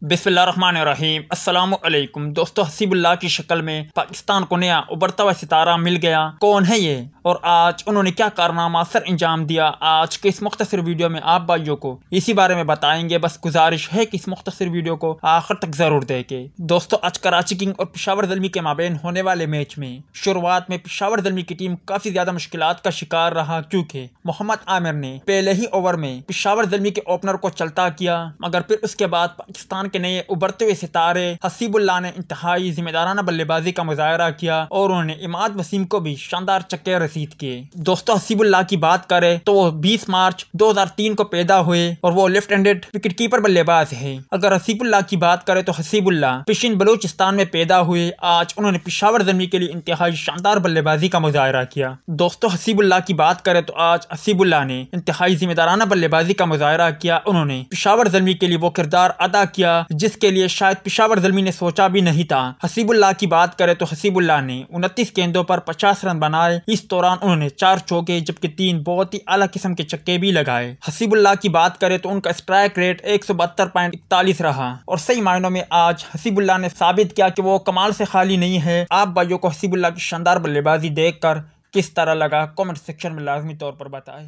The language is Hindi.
बिस्मिल्लाहिर्रहमानिर्रहीम। अस्सलामु अलैकुम दोस्तों, हसीबुल्लाह की शक्ल में पाकिस्तान को नया उभरता हुआ सितारा मिल गया। कौन है ये और आज उन्होंने क्या कारनामा सर अंजाम दिया, आज के इस मुख्तसर वीडियो में आप भाइयों को इसी बारे में बताएंगे। बस गुजारिश है कि इस मुख्तसर वीडियो को आखिर तक जरूर देखें। दोस्तों, आज कराची किंग और पेशावर ज़ल्मी के माबेन होने वाले मैच में शुरुआत में पेशावर ज़ल्मी की टीम काफी ज्यादा मुश्किलात का शिकार रहा, क्योंकि मोहम्मद आमिर ने पहले ही ओवर में पेशावर ज़ल्मी के ओपनर को चलता किया। मगर फिर उसके बाद पाकिस्तान के नए उभरते हुए सितारे हसीबुल्लाह ने इंतहाई जिम्मेदाराना बल्लेबाजी का मुजाहरा किया और उन्होंने इमाद वसीम को भी शानदार चक्के रसीद किए। दोस्तों, हसीबुल्लाह की बात करें तो वो 20 मार्च 2003 को पैदा हुए और वो लेफ्ट हैंडेड विकेट कीपर बल्लेबाज है। अगर हसीबुल्लाह की बात करें तो हसीबुल्लाह पिशिन बलूचिस्तान में पैदा हुए। आज उन्होंने पेशावर ज़ल्मी के लिए इंतहाई शानदार बल्लेबाजी का मुजाहरा किया। दोस्तों, हसीबुल्लाह की बात करें तो आज हसीबुल्लाह ने इंतहाई जिम्मेदाराना बल्लेबाजी का मुजाहरा किया। उन्होंने पेशावर ज़ल्मी के लिए वो किरदार अदा किया जिसके लिए शायद पेशावर ज़ल्मी ने सोचा भी नहीं था। हसीबुल्लाह की बात करें तो हसीबुल्लाह ने 29 गेंदों पर 50 रन बनाए। इस दौरान उन्होंने 4 चौके जबकि 3 बहुत ही आला किस्म के चक्के भी लगाए। हसीबुल्लाह की बात करें तो उनका स्ट्राइक रेट 172.41 रहा और सही मायनों में आज हसीबुल्लाह ने साबित किया कि वो कमाल से खाली नहीं है। आप भाइयों को हसीबुल्लाह की शानदार बल्लेबाजी देखकर किस तरह लगा, कमेंट सेक्शन में लाजमी तौर पर बताएं।